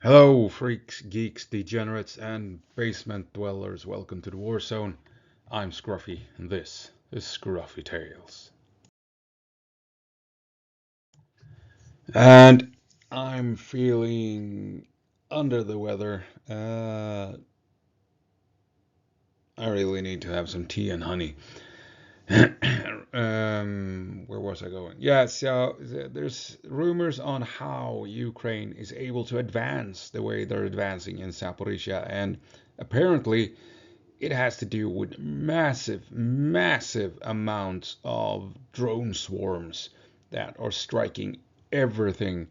Hello, freaks, geeks, degenerates, and basement dwellers. Welcome to the War Zone. I'm Scruffy, and this is Skruffytalez. And I'm feeling under the weather. I really need to have some tea and honey. Where was I going? Yeah, so there's rumors on how Ukraine is able to advance the way they're advancing in Zaporizhia, and apparently it has to do with massive amounts of drone swarms that are striking everything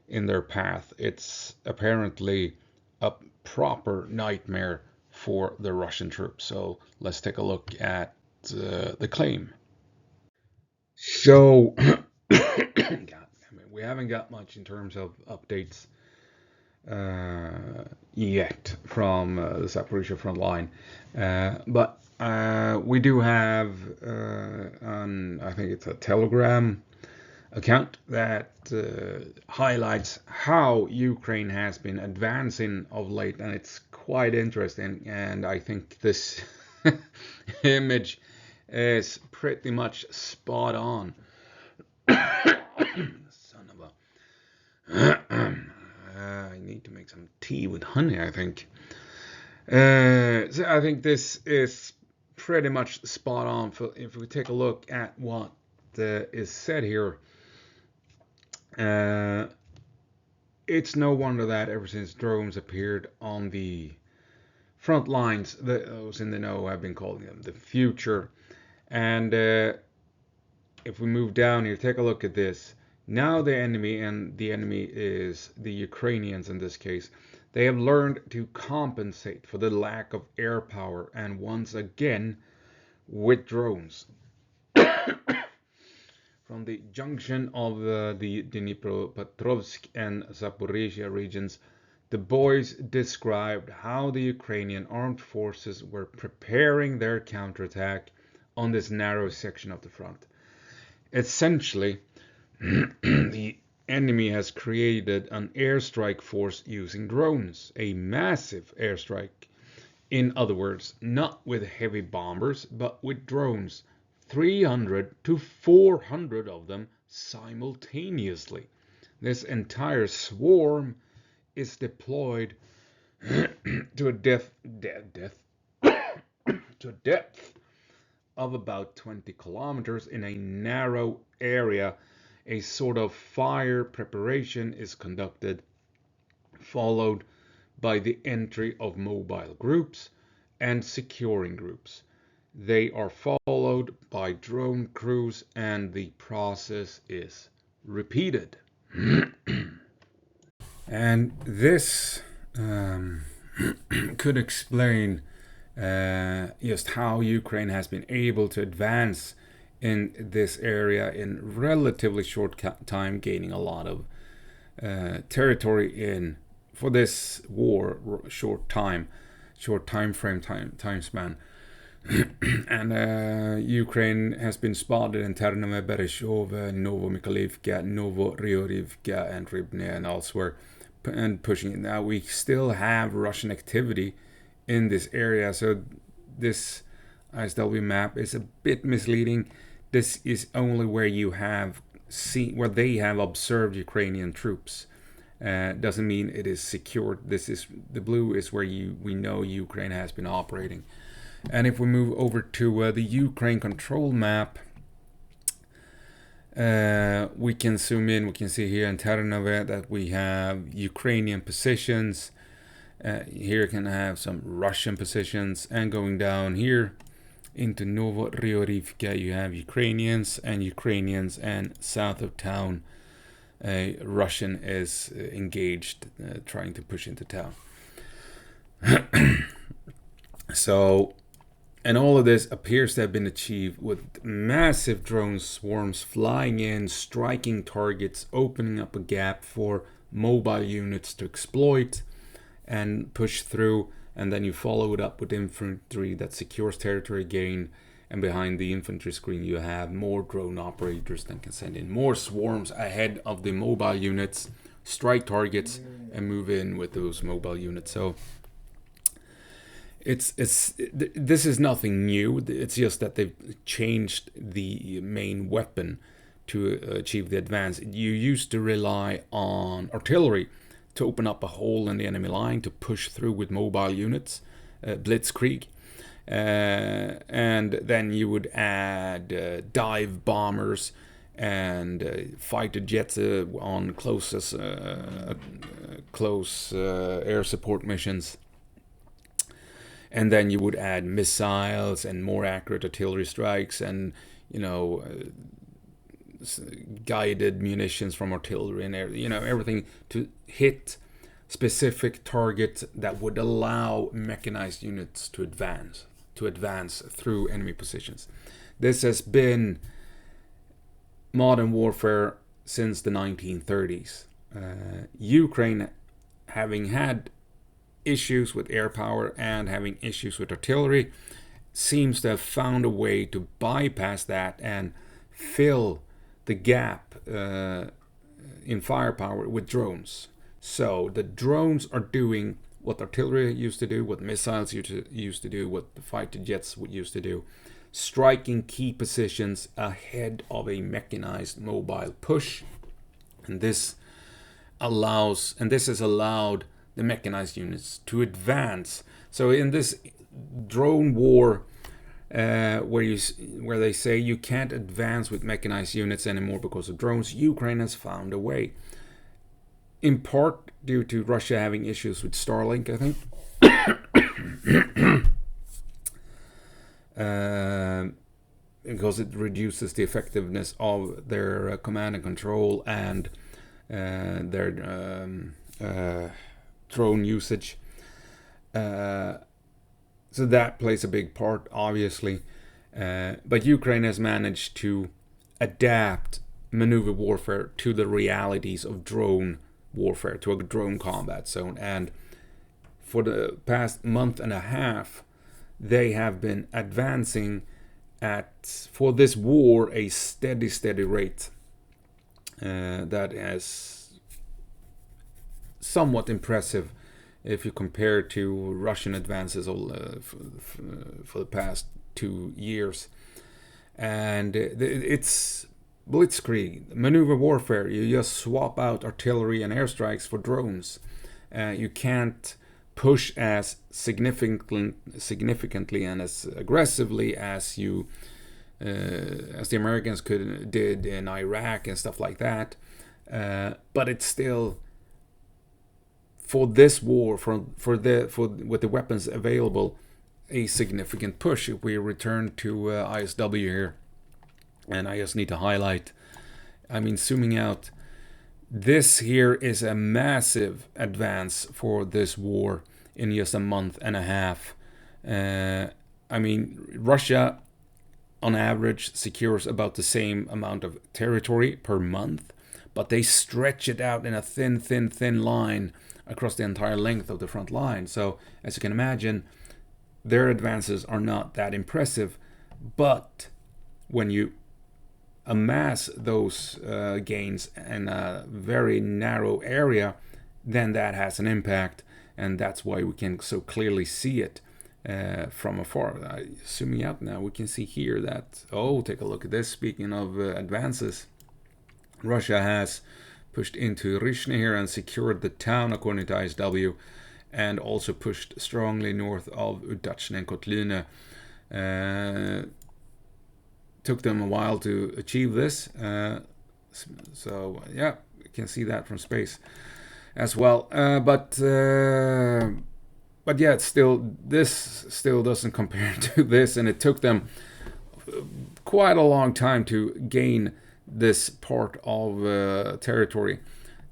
in their path. It's apparently a proper nightmare for the Russian troops. So let's take a look at the claim. So, God, we haven't got much in terms of updates yet from the Zaporizhia Frontline, but we do have I think it's a Telegram account that highlights how Ukraine has been advancing of late, and it's quite interesting. And I think this image is pretty much spot on. Son of a. I need to make some tea with honey, I think. So I think this is pretty much spot on. If we take a look at what is said here, uh, it's no wonder that ever since drones appeared on the front lines, those in the know have been calling them the future. And if we move down here, take a look at this. Now the enemy, and the enemy is the Ukrainians in this case, they have learned to compensate for the lack of air power, and once again, with drones. From the junction of the Dnipropetrovsk and Zaporizhia regions, the boys described how the Ukrainian armed forces were preparing their counterattack on this narrow section of the front. Essentially, the enemy has created an airstrike force using drones, a massive airstrike. In other words, not with heavy bombers, but with drones, 300 to 400 of them simultaneously. This entire swarm is deployed to a to a depth of about 20 kilometers in a narrow area. A sort of fire preparation is conducted, followed by the entry of mobile groups and securing groups. They are followed by drone crews, and the process is repeated. And this could explain just how Ukraine has been able to advance in this area in relatively short time, gaining a lot of territory in for this war short time span. And Ukraine has been spotted in Ternome, Bereshov, Novomykhailivka, Novoriorivka, and Ribne, and elsewhere, and pushing it. Now we still have Russian activity in this area, so this ISW map is a bit misleading. This is only where you have where they have observed Ukrainian troops. Doesn't mean it is secured. This is the blue is where we know Ukraine has been operating. And if we move over to the Ukraine control map, we can zoom in. We can see here in Ternove that we have Ukrainian positions. Here you can have some Russian positions, and going down here into Novoriorivka you have Ukrainians, and south of town Russian is engaged, trying to push into town. So, and all of this appears to have been achieved with massive drone swarms flying in, striking targets, opening up a gap for mobile units to exploit and push through, and then you follow it up with infantry that secures territory gain, and behind the infantry screen you have more drone operators that can send in more swarms ahead of the mobile units strike targets and move in with those mobile units. So this is nothing new. It's just that they've changed the main weapon to achieve the advance. You used to rely on artillery to open up a hole in the enemy line to push through with mobile units, blitzkrieg. And then you would add dive bombers and fighter jets on close air support missions. And then you would add missiles and more accurate artillery strikes and, guided munitions from artillery and everything to hit specific targets that would allow mechanized units to advance through enemy positions. This has been modern warfare since the 1930s. Ukraine, having had issues with air power and having issues with artillery, seems to have found a way to bypass that and fill the gap in firepower with drones. So the drones are doing what artillery used to do, what missiles used to do, what the fighter jets used to do, striking key positions ahead of a mechanized mobile push. And this has allowed the mechanized units to advance. So in this drone war, where they say you can't advance with mechanized units anymore because of drones, Ukraine has found a way. In part due to Russia having issues with Starlink, I think. Because it reduces the effectiveness of their command and control and their drone usage. So that plays a big part, obviously. But Ukraine has managed to adapt maneuver warfare to the realities of drone warfare, to a drone combat zone. And for the past month and a half, they have been advancing at, for this war, a steady rate. That is somewhat impressive if you compare to Russian advances for the past 2 years. And it's blitzkrieg, maneuver warfare. You just swap out artillery and airstrikes for drones. You can't push as significantly and as aggressively as the Americans did in Iraq and stuff like that. But it's still, for this war, with the weapons available, a significant push. If we return to ISW here, and I just need to highlight, zooming out, this here is a massive advance for this war in just a month and a half. Russia on average secures about the same amount of territory per month, but they stretch it out in a thin line across the entire length of the front line. So as you can imagine, their advances are not that impressive, but when you amass those gains in a very narrow area, then that has an impact, and that's why we can so clearly see it from afar. Zooming out now, we can see here that, take a look at this. Speaking of advances, Russia has pushed into Rishny here and secured the town, according to ISW, and also pushed strongly north of Udachne and Kotlyne. Took them a while to achieve this. So yeah, you can see that from space as well. But yeah, this still doesn't compare to this, and it took them quite a long time to gain this part of territory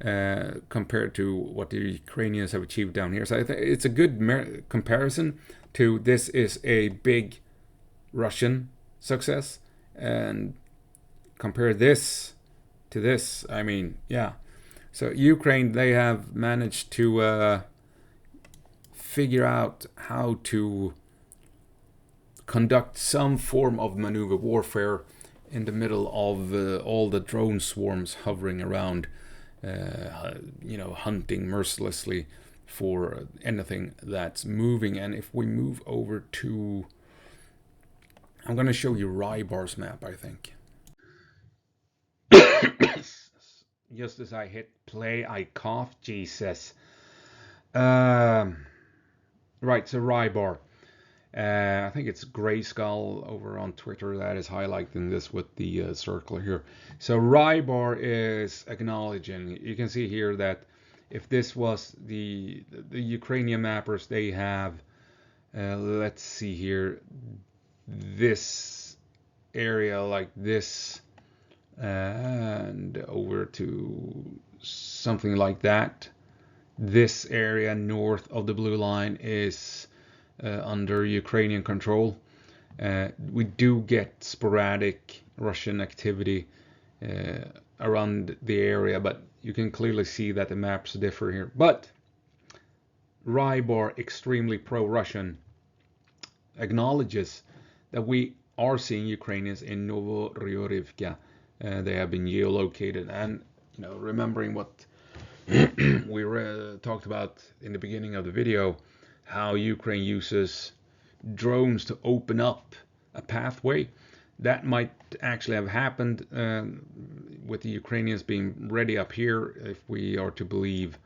compared to what the Ukrainians have achieved down here. So I think it's a good comparison to this is a big Russian success, and compare this to this. So Ukraine, they have managed to figure out how to conduct some form of maneuver warfare in the middle of all the drone swarms hovering around hunting mercilessly for anything that's moving. And if we move over to, I'm going to show you Rybar's map, I think. Just as I hit play, I coughed. Jesus. Right, so Rybar. I think it's Grayskull over on Twitter that is highlighting this with the circle here. So Rybar is acknowledging. You can see here that if this was the Ukrainian mappers, they have, let's see here, this area like this, and over to something like that. This area north of the blue line is under Ukrainian control. We do get sporadic Russian activity around the area, but you can clearly see that the maps differ here. But Rybar, extremely pro-Russian, acknowledges that we are seeing Ukrainians in Novorossiysk. They have been geolocated, and remembering what we talked about in the beginning of the video, how Ukraine uses drones to open up a pathway. That might actually have happened with the Ukrainians being ready up here, if we are to believe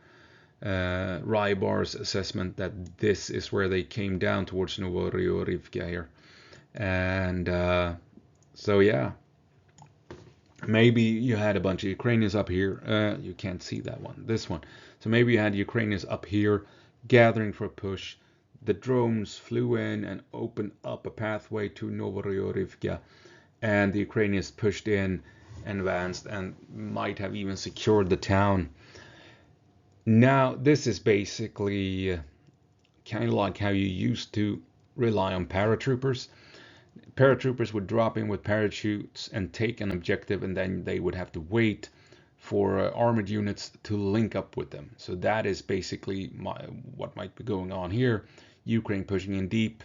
Rybar's assessment that this is where they came down towards Novorossiysk here. And so yeah, maybe you had a bunch of Ukrainians up here. You can't see that one, this one. So maybe you had Ukrainians up here gathering for a push. The drones flew in and opened up a pathway to Novorossiysk, and the Ukrainians pushed in, advanced, and might have even secured the town. Now, this is basically kind of like how you used to rely on paratroopers. Paratroopers would drop in with parachutes and take an objective, and then they would have to wait for armored units to link up with them. So that is basically what might be going on here. Ukraine pushing in deep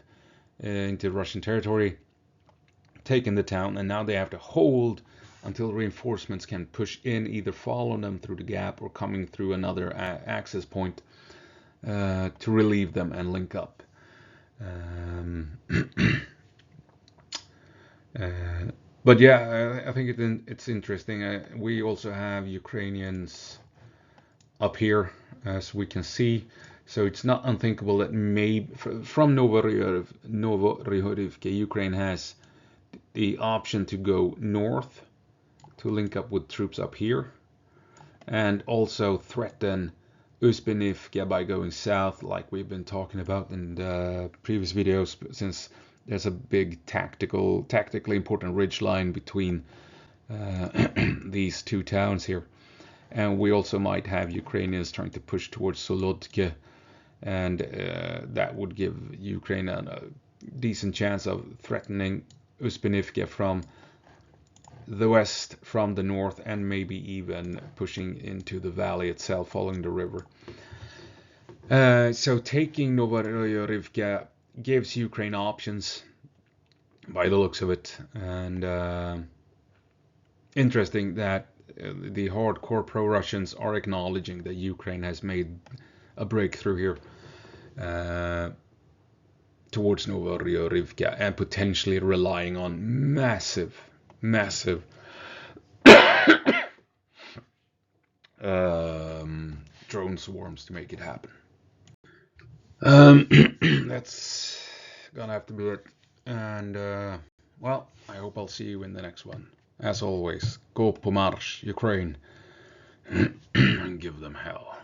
into Russian territory, taking the town, and now they have to hold until reinforcements can push in, either follow them through the gap or coming through another access point to relieve them and link up. But yeah, I think it's interesting. We also have Ukrainians up here, as we can see. So it's not unthinkable that maybe from Novorossiysk, Ukraine has the option to go north to link up with troops up here, and also threaten Uspinivka by going south, like we've been talking about in the previous videos, since there's a big tactically important ridge line between these two towns here. And we also might have Ukrainians trying to push towards Solodka, and that would give Ukraine a decent chance of threatening Uspinivka from the west, from the north, and maybe even pushing into the valley itself, following the river. So taking Novorossiysk gives Ukraine options by the looks of it, and interesting that the hardcore pro-Russians are acknowledging that Ukraine has made a breakthrough here towards Novorossiysk, and potentially relying on massive drone swarms to make it happen. That's gonna have to be it. And well, I hope I'll see you in the next one. As always, go po marsh, Ukraine, and give them hell.